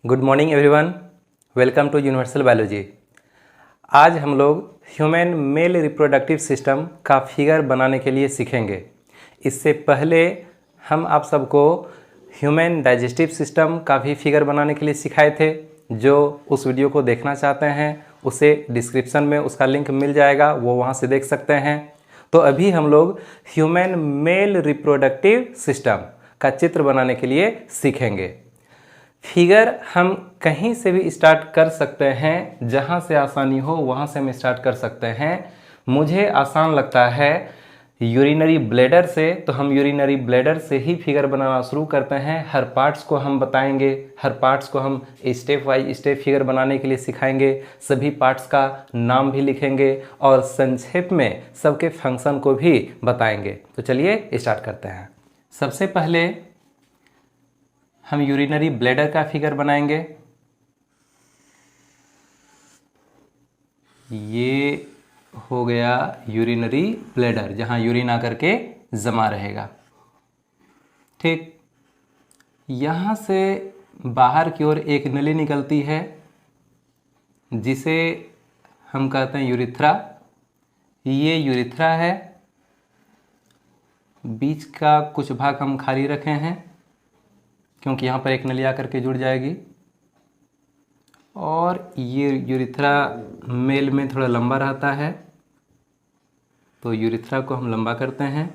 Good morning everyone, welcome to universal biology. आज हम लोग ह्यूमन मेल रिप्रोडक्टिव सिस्टम का फिगर बनाने के लिए सीखेंगे। इससे पहले हम आप सबको ह्यूमन डाइजेस्टिव सिस्टम का भी फिगर बनाने के लिए सिखाए थे। जो उस वीडियो को देखना चाहते हैं उसे डिस्क्रिप्शन में उसका लिंक मिल जाएगा, वो वहाँ से देख सकते हैं। तो अभी हम लोग ह्यूमन मेल रिप्रोडक्टिव सिस्टम का चित्र बनाने के लिए सीखेंगे। फिगर हम कहीं से भी स्टार्ट कर सकते हैं, जहाँ से आसानी हो वहाँ से हम स्टार्ट कर सकते हैं। मुझे आसान लगता है यूरिनरी ब्लैडर से, तो हम यूरिनरी ब्लैडर से ही फिगर बनाना शुरू करते हैं। हर पार्ट्स को हम बताएंगे, हर पार्ट्स को हम स्टेप बाय स्टेप फिगर बनाने के लिए सिखाएंगे। सभी पार्ट्स का नाम भी लिखेंगे और संक्षेप में सबके फंक्शन को भी बताएंगे। तो चलिए स्टार्ट करते हैं। सबसे पहले हम यूरिनरी ब्लैडर का फिगर बनाएंगे। ये हो गया यूरिनरी ब्लैडर, जहाँ यूरिन आकर के जमा रहेगा। ठीक, यहाँ से बाहर की ओर एक नली निकलती है जिसे हम कहते हैं यूरिथ्रा। ये यूरिथ्रा है। बीच का कुछ भाग हम खाली रखे हैं क्योंकि यहाँ पर एक नली आकर के जुड़ जाएगी। और ये यूरिथ्रा मेल में थोड़ा लंबा रहता है, तो यूरिथ्रा को हम लंबा करते हैं।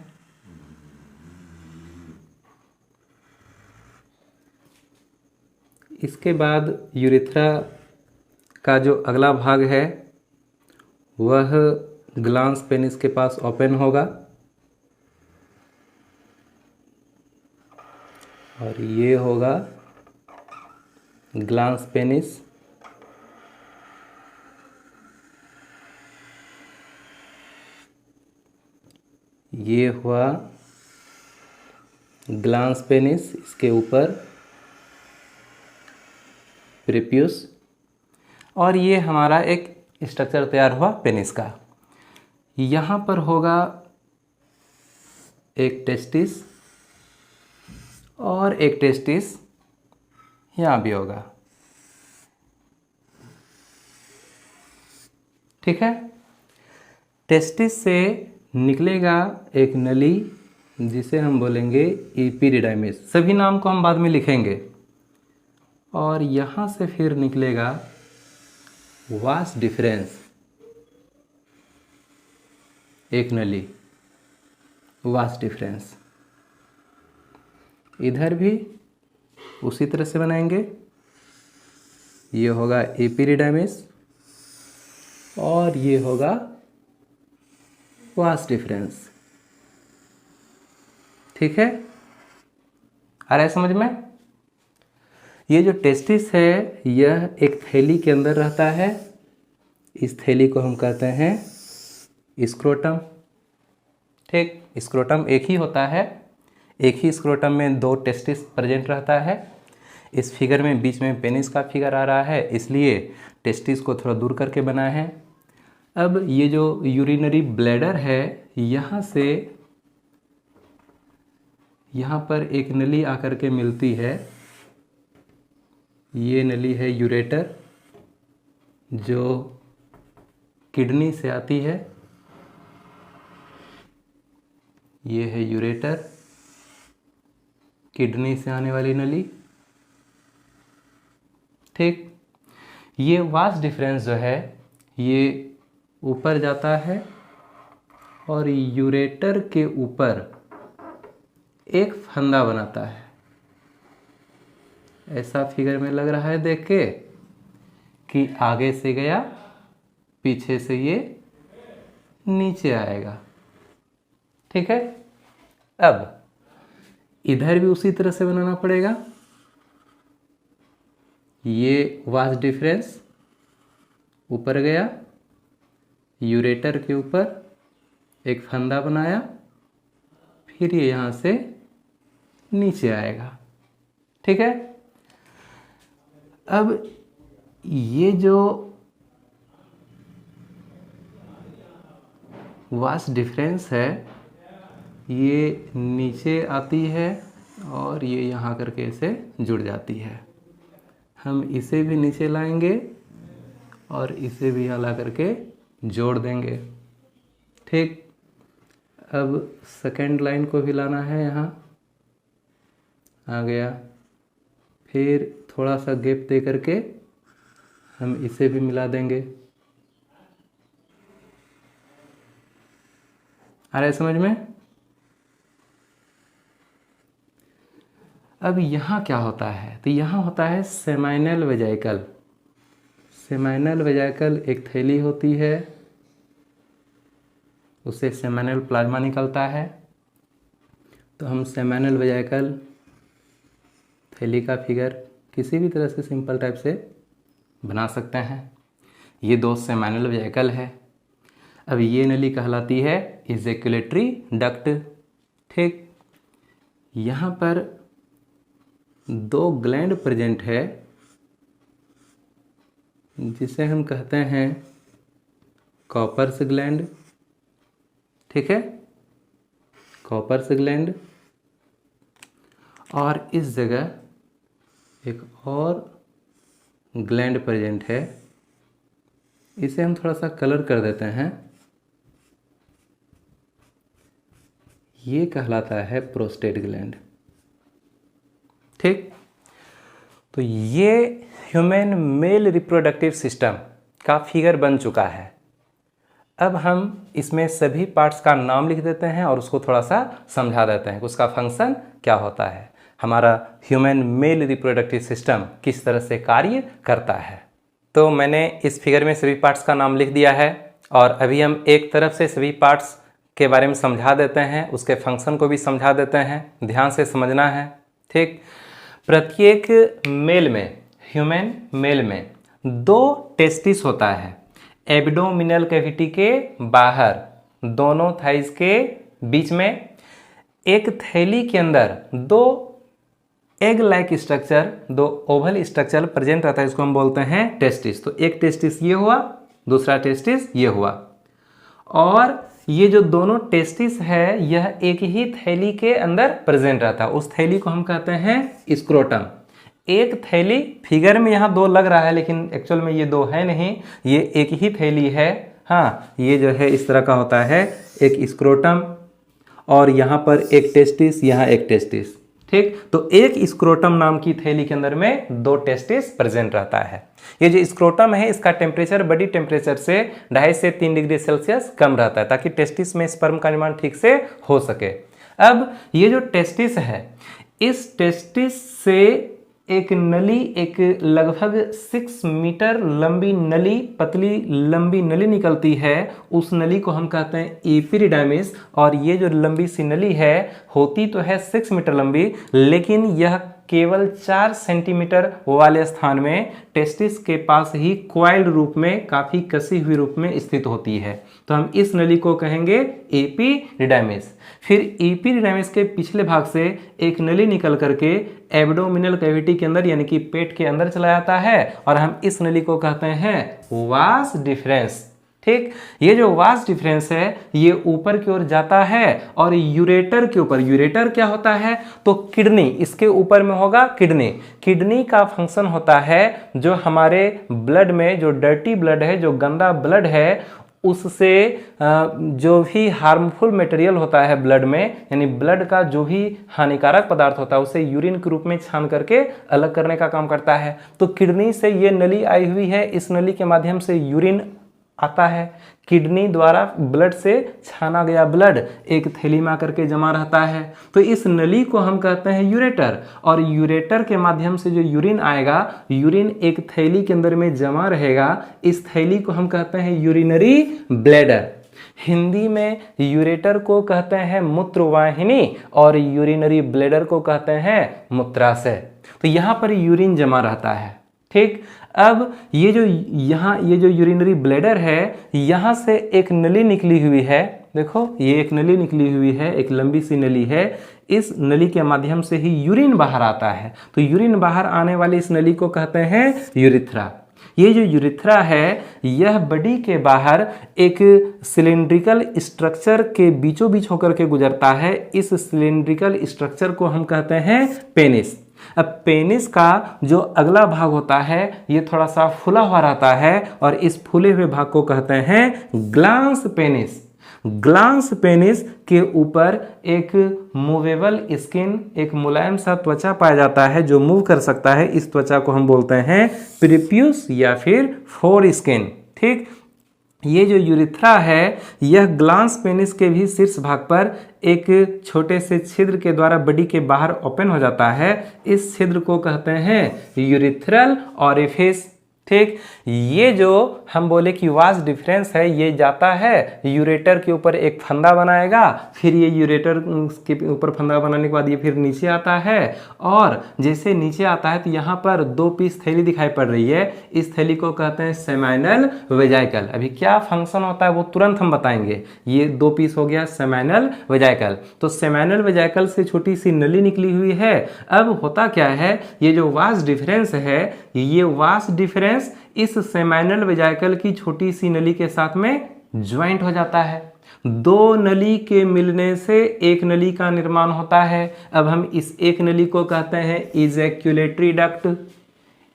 इसके बाद यूरिथ्रा का जो अगला भाग है वह ग्लांस पेनिस के पास ओपन होगा और ये होगा ग्लांस पेनिस। ये हुआ ग्लांस पेनिस, इसके ऊपर प्रीप्यूस, और ये हमारा एक स्ट्रक्चर तैयार हुआ पेनिस का। यहाँ पर होगा एक टेस्टिस और एक टेस्टिस यहाँ भी होगा। ठीक है, टेस्टिस से निकलेगा एक नली जिसे हम बोलेंगे एपिडिडाइमिस। सभी नाम को हम बाद में लिखेंगे। और यहाँ से फिर निकलेगा वास डिफरेंस, एक नली वास डिफरेंस। इधर भी उसी तरह से बनाएंगे। ये होगा एपिडिडाइमिस और ये होगा वास डिफरेंस। ठीक है, आ रहा है समझ में? ये जो टेस्टिस है यह एक थैली के अंदर रहता है। इस थैली को हम कहते हैं स्क्रोटम। ठीक, स्क्रोटम एक ही होता है। एक ही स्क्रोटम में दो टेस्टिस प्रेजेंट रहता है। इस फिगर में बीच में पेनिस का फिगर आ रहा है, इसलिए टेस्टिस को थोड़ा दूर करके बनाया है। अब ये जो यूरिनरी ब्लैडर है, यहाँ से यहाँ पर एक नली आकर के मिलती है। ये नली है यूरेटर, जो किडनी से आती है। ये है यूरेटर, किडनी से आने वाली नली। ठीक, ये वास डिफरेंस जो है ये ऊपर जाता है और यूरेटर के ऊपर एक फंदा बनाता है। ऐसा फिगर में लग रहा है देख के कि आगे से गया, पीछे से ये नीचे आएगा। ठीक है, अब इधर भी उसी तरह से बनाना पड़ेगा। ये वास डिफरेंस ऊपर गया, यूरेटर के ऊपर एक फंदा बनाया, फिर ये यहाँ से नीचे आएगा। ठीक है, अब ये जो वास डिफरेंस है ये नीचे आती है और ये यहाँ करके इसे जुड़ जाती है। हम इसे भी नीचे लाएंगे और इसे भी यहाँ ला करके जोड़ देंगे। ठीक, अब सेकेंड लाइन को भी लाना है, यहाँ आ गया। फिर थोड़ा सा गैप दे करके हम इसे भी मिला देंगे। आ रहा है समझ में? अब यहाँ क्या होता है, तो यहाँ होता है सेमाइनल वेजाइकल। सेमाइनल वेजाइकल एक थैली होती है, उससे सेमाइनल प्लाज्मा निकलता है। तो हम सेमाइनल वेजाइकल थैली का फिगर किसी भी तरह से सिंपल टाइप से बना सकते हैं। ये दो सेमाइनल वेजाइकल है। अब ये नली कहलाती है इजैक्युलेटरी डक्ट। ठीक, यहाँ पर दो ग्लैंड प्रेजेंट है जिसे हम कहते हैं कॉपर्स ग्लैंड। ठीक है, कॉपर्स ग्लैंड। और इस जगह एक और ग्लैंड प्रेजेंट है, इसे हम थोड़ा सा कलर कर देते हैं। ये कहलाता है प्रोस्टेट ग्लैंड। ठीक, तो ये ह्यूमन मेल रिप्रोडक्टिव सिस्टम का फिगर बन चुका है। अब हम इसमें सभी पार्ट्स का नाम लिख देते हैं और उसको थोड़ा सा समझा देते हैं कि उसका फंक्शन क्या होता है, हमारा ह्यूमन मेल रिप्रोडक्टिव सिस्टम किस तरह से कार्य करता है। तो मैंने इस फिगर में सभी पार्ट्स का नाम लिख दिया है और अभी हम एक तरफ से सभी पार्ट्स के बारे में समझा देते हैं, उसके फंक्शन को भी समझा देते हैं। ध्यान से समझना है। ठीक, प्रत्येक मेल में, ह्यूमन मेल में दो टेस्टिस होता है। एब्डोमिनल कैविटी के बाहर, दोनों थाइज के बीच में एक थैली के अंदर दो एग लाइक स्ट्रक्चर, दो ओवल स्ट्रक्चर प्रेजेंट रहता है, इसको हम बोलते हैं टेस्टिस। तो एक टेस्टिस ये हुआ, दूसरा टेस्टिस ये हुआ। और ये जो दोनों टेस्टिस है यह एक ही थैली के अंदर प्रेजेंट रहता है। उस थैली को हम कहते हैं स्क्रोटम। एक थैली, फिगर में यहाँ दो लग रहा है लेकिन एक्चुअल में ये दो है नहीं, ये एक ही थैली है। हाँ, ये जो है इस तरह का होता है, एक स्क्रोटम और यहाँ पर एक टेस्टिस, यहाँ एक टेस्टिस। ठीक, तो एक स्क्रोटम नाम की थैली के अंदर में दो टेस्टिस प्रेजेंट रहता है। ये जो स्क्रोटम है इसका टेम्परेचर बॉडी टेम्परेचर से 2.5 से 3 डिग्री सेल्सियस कम रहता है ताकि टेस्टिस में स्पर्म का निर्माण ठीक से हो सके। अब ये जो टेस्टिस है, इस टेस्टिस से एक नली, एक लगभग 6 मीटर लंबी नली, पतली लंबी नली निकलती है। उस नली को हम कहते हैं एपिडिडाइमिस। और ये जो लंबी सी नली है होती तो है 6 मीटर लंबी, लेकिन यह केवल 4 सेंटीमीटर वाले स्थान में टेस्टिस के पास ही क्वाइल्ड रूप में, काफी कसी हुई रूप में स्थित होती है। तो हम इस नली को कहेंगे एपिडिडाइमिस। फिर एपिडिडाइमिस के पिछले भाग से एक नली निकल करके एब्डोमिनल कैविटी के अंदर यानी कि पेट के अंदर चला जाता है और हम इस नली को कहते हैं वास डिफरेंस। ठीक, ये जो वास डिफरेंस है ये ऊपर की ओर जाता है और यूरेटर के ऊपर, यूरेटर क्या होता है तो किडनी, इसके ऊपर में होगा किडनी। किडनी का फंक्शन होता है जो हमारे ब्लड में जो डर्टी ब्लड है, जो गंदा ब्लड है, उससे जो भी हार्मफुल मटेरियल होता है ब्लड में, यानी ब्लड का जो भी हानिकारक पदार्थ होता है उसे यूरिन के रूप में छान करके अलग करने का काम करता है। तो किडनी से ये नली आई हुई है, इस नली के माध्यम से यूरिन आता है। किडनी द्वारा ब्लड से छाना गया ब्लड एक थैली में आकर के जमा रहता है। तो इस नली को हम कहते हैं यूरेटर। और यूरेटर के माध्यम से जो यूरिन आएगा, यूरिन एक थैली के अंदर में जमा रहेगा। इस थैली को हम कहते हैं यूरिनरी ब्लैडर। हिंदी में यूरेटर को कहते हैं मूत्रवाहिनी और यूरिनरी ब्लैडर को कहते हैं मूत्राशय। तो यहाँ पर यूरिन जमा रहता है। ठीक, अब ये जो यहाँ ये जो यूरिनरी ब्लैडर है, यहाँ से एक नली निकली हुई है। देखो ये एक नली निकली हुई है, एक लंबी सी नली है। इस नली के माध्यम से ही यूरिन बाहर आता है। तो यूरिन बाहर आने वाली इस नली को कहते हैं यूरिथ्रा। ये जो यूरिथ्रा है यह बॉडी के बाहर एक सिलिंड्रिकल स्ट्रक्चर के बीचों बीच होकर के गुजरता है। इस सिलिंड्रिकल स्ट्रक्चर को हम कहते हैं पेनिस। अब पेनिस का जो अगला भाग होता है ये थोड़ा सा फूला हुआ रहता है और इस फूले हुए भाग को कहते हैं ग्लांस पेनिस। ग्लांस पेनिस के ऊपर एक मूवेबल स्किन, एक मुलायम सा त्वचा पाया जाता है जो मूव कर सकता है। इस त्वचा को हम बोलते हैं प्रीप्यूस या फिर फोर स्किन। ठीक, ये जो यूरिथ्रा है यह ग्लांस पेनिस के भी शीर्ष भाग पर एक छोटे से छिद्र के द्वारा बॉडी के बाहर ओपन हो जाता है। इस छिद्र को कहते हैं यूरिथ्रल ओरिफिस। ठीक, ये जो हम बोले कि वास डिफरेंस है, ये जाता है यूरेटर के ऊपर एक फंदा बनाएगा, फिर ये यूरेटर के ऊपर फंदा बनाने के बाद ये फिर नीचे आता है और जैसे नीचे आता है तो यहाँ पर 2 पीस थैली दिखाई पड़ रही है। इस थैली को कहते हैं सेमाइनल वेजाइकल। अभी क्या फंक्शन होता है वो तुरंत हम बताएंगे। ये 2 पीस हो गया सेमाइनल वेजाइकल। तो सेमाइनल वेजाइकल से छोटी सी नली निकली हुई है। अब होता क्या है, ये जो वास डिफरेंस है, ये वास डिफरेंस इस सेमाइनल वेजाइकल की छोटी सी नली के साथ में ज्वाइंट हो जाता है। 2 नली के मिलने से एक नली का निर्माण होता है। अब हम इस एक नली को कहते हैं इजैक्यूलेटरी डक्ट।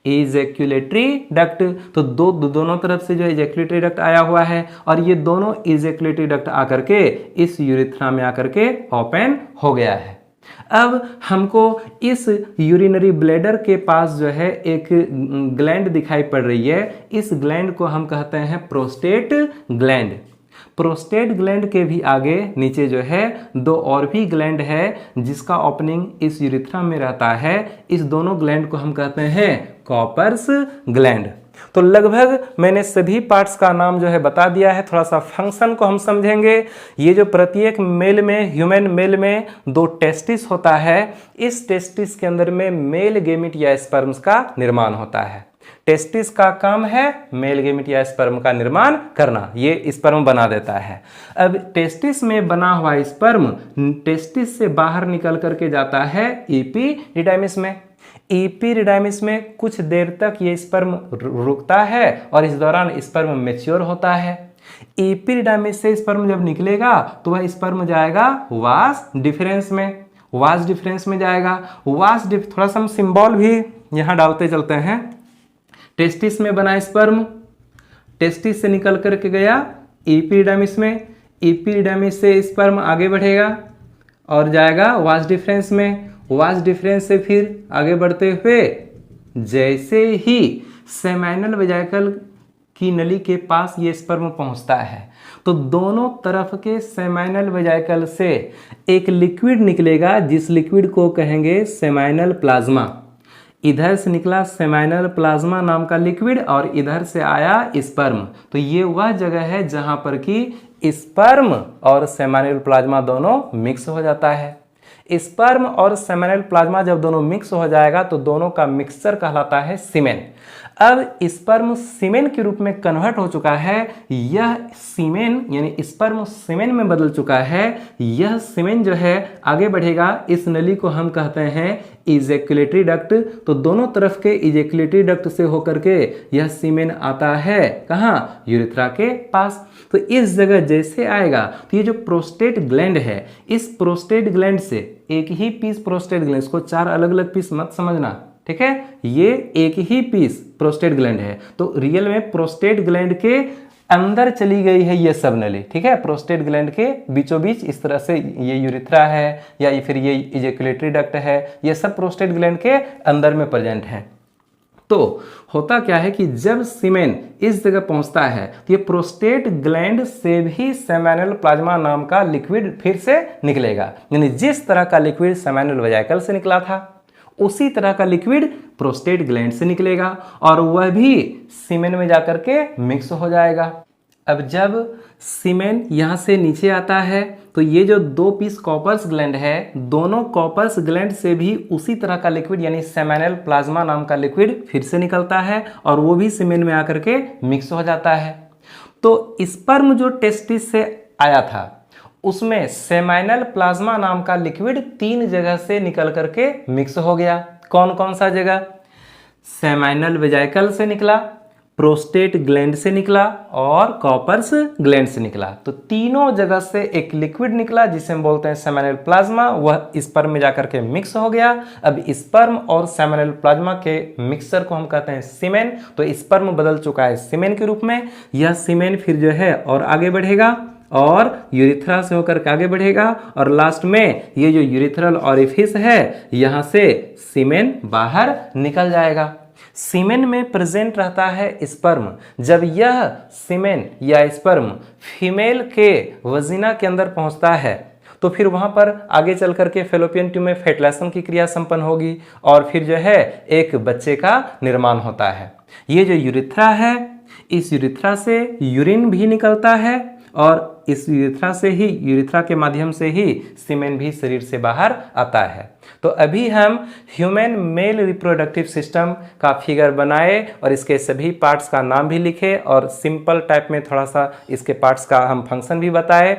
इजैक्यूलेटरी डक्ट, तो दोनों तरफ से जो इजैक्यूलेटरी डक्ट आया हुआ है और ये दोनों इजैक्यूलेटरी डक्ट आकर के इस यूरिथ्रा में आकर के ओपन हो गया है। अब हमको इस यूरिनरी ब्लैडर के पास जो है एक ग्लैंड दिखाई पड़ रही है। इस ग्लैंड को हम कहते हैं प्रोस्टेट ग्लैंड। प्रोस्टेट ग्लैंड के भी आगे नीचे जो है 2 और भी ग्लैंड है जिसका ओपनिंग इस यूरिथ्रा में रहता है। इस दोनों ग्लैंड को हम कहते हैं कॉपर्स ग्लैंड। तो लगभग मैंने सभी पार्ट्स का नाम जो है बता दिया है। थोड़ा सा फंक्शन को हम समझेंगे। ये जो प्रत्येक मेल में, ह्यूमन मेल में 2 टेस्टिस होता है। इस टेस्टिस के अंदर में मेल गेमिट या स्पर्म्स का निर्माण होता है। टेस्टिस का काम है मेल गेमिट या स्पर्म का निर्माण करना, ये स्पर्म बना देता है। अब टेस्टिस में बना हुआ स्पर्म टेस्टिस से बाहर निकल करके जाता है एपिडिडाइमिस में। एपिडिडाइमिस में कुछ देर तक ये स्पर्म रुकता है और इस दौरान स्पर्म मैच्योर होता है। एपिडिडाइमिस से स्पर्म जब निकलेगा तो वह स्पर्म जाएगा वास डिफरेंस में। वास डिफरेंस में जाएगा। थोड़ा सा हम सिंबल भी यहाँ डालते चलते हैं। टेस्टिस में बना स्पर्म टेस्टिस से निकल करके गया एपिडिडाइमिस में। एपिडिडाइमिस से स्पर्म आगे बढ़ेगा और जाएगा वास डिफरेंस में। वास डिफरेंस से फिर आगे बढ़ते हुए जैसे ही सेमाइनल वेजाइकल की नली के पास ये स्पर्म पहुंचता है तो दोनों तरफ के सेमाइनल वेजाइकल से एक लिक्विड निकलेगा जिस लिक्विड को कहेंगे सेमाइनल प्लाज्मा। इधर से निकला सेमाइनल प्लाज्मा नाम का लिक्विड और इधर से आया स्पर्म। तो ये वह जगह है जहां पर कि स्पर्म और सेमाइनल प्लाज्मा दोनों मिक्स हो जाता है। स्पर्म और सेमेनल प्लाज्मा जब दोनों मिक्स हो जाएगा तो दोनों का मिक्सचर कहलाता है सीमेन। अब स्पर्म सीमेन के रूप में कन्वर्ट हो चुका है। यह सीमेन यानी स्पर्म सीमेन में बदल चुका है। यह सीमेन जो है आगे बढ़ेगा। इस नली को हम कहते हैं इजैक्यूलेटरी डक्ट। तो दोनों तरफ के इजैक्यूलेटरी डक्ट से होकर के यह सीमेन आता है कहाँ, यूरिथ्रा के पास। तो इस जगह जैसे आएगा तो ये जो प्रोस्टेट ग्लैंड है, इस प्रोस्टेट ग्लैंड से एक ही पीस प्रोस्टेट ग्लैंड, इसको 4 अलग अलग पीस मत समझना, ठीक है। ये एक ही पीस प्रोस्टेट ग्लैंड है। तो रियल में प्रोस्टेट ग्लैंड के अंदर चली गई है ये सब नली, ठीक है। प्रोस्टेट ग्लैंड के बीचों बीच इस तरह से ये यूरिथ्रा है या फिर ये इजैक्यूलेटरी डक्ट है, ये सब प्रोस्टेट ग्लैंड के अंदर में प्रेजेंट है। तो होता क्या है कि जब सीमेन इस जगह पहुंचता है तो ये प्रोस्टेट ग्लैंड से भी सेमेनल प्लाज्मा नाम का लिक्विड फिर से निकलेगा। यानी जिस तरह का लिक्विड सेमेनल वेजाइकल से निकला था उसी तरह का लिक्विड प्रोस्टेट ग्लैंड से निकलेगा और वह भी सीमेन में जाकर के मिक्स हो जाएगा। अब जब सीमेन यहाँ से नीचे आता है तो ये जो 2 पीस कॉपर्स ग्लैंड है, दोनों कॉपर्स ग्लैंड से भी उसी तरह का लिक्विड यानी सेमेनल प्लाज्मा नाम का लिक्विड फिर से निकलता है और वो भी सीमेन में आकर के मिक्स हो जाता है। तो स्पर्म जो टेस्टिस से आया था उसमें सेमाइनल प्लाज्मा नाम का लिक्विड 3 जगह से निकल करके मिक्स हो गया। कौन कौन सा जगह? सेमाइनल वेजाइकल से निकला, प्रोस्टेट ग्लैंड से निकला और कॉपर्स ग्लैंड से निकला। तो तीनों जगह से एक लिक्विड निकला जिसे हम बोलते हैं सेमिनल प्लाज्मा, वह स्पर्म में जाकर के मिक्स हो गया। अब स्पर्म और सेमिनल प्लाज्मा के मिक्सचर को हम कहते हैं सीमेन। तो स्पर्म बदल चुका है सीमेन के रूप में। यह सीमेन फिर जो है और आगे बढ़ेगा और यूरिथ्रा से होकर के आगे बढ़ेगा और लास्ट में ये जो यूरिथ्रल ऑरिफिस है यहां से सीमेन बाहर निकल जाएगा। सीमेन में प्रेजेंट रहता है स्पर्म। जब यह सीमेन या स्पर्म फीमेल के वजीना के अंदर पहुंचता है तो फिर वहां पर आगे चल करके फेलोपियन ट्यूब में फेटलेशन की क्रिया संपन्न होगी और फिर जो है एक बच्चे का निर्माण होता है। ये जो यूरिथ्रा है, इस यूरिथ्रा से यूरिन भी निकलता है और इस यूरिथ्रा से ही, यूरिथ्रा के माध्यम से ही सीमेन भी शरीर से बाहर आता है। तो अभी हम ह्यूमन मेल रिप्रोडक्टिव सिस्टम का फिगर बनाए और इसके सभी पार्ट्स का नाम भी लिखे और सिंपल टाइप में थोड़ा सा इसके पार्ट्स का हम फंक्शन भी बताए।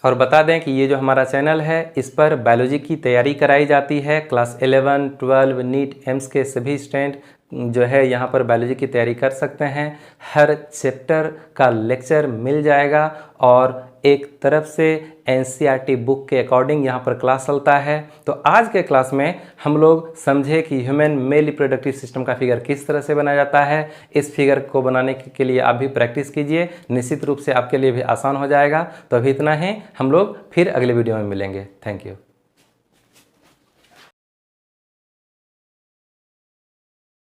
और बता दें कि ये जो हमारा चैनल है इस पर बायोलॉजी की तैयारी कराई जाती है। क्लास 11, 12, नीट, एम्स के सभी स्टूडेंट जो है यहाँ पर बायोलॉजी की तैयारी कर सकते हैं। हर चैप्टर का लेक्चर मिल जाएगा और एक तरफ से एनसीईआरटी बुक के अकॉर्डिंग यहाँ पर क्लास चलता है। तो आज के क्लास में हम लोग समझे कि ह्यूमन मेल रिप्रोडक्टिव सिस्टम का फिगर किस तरह से बनाया जाता है। इस फिगर को बनाने के लिए आप भी प्रैक्टिस कीजिए, निश्चित रूप से आपके लिए भी आसान हो जाएगा। तो अभी इतना ही, हम लोग फिर अगले वीडियो में मिलेंगे। Thank you.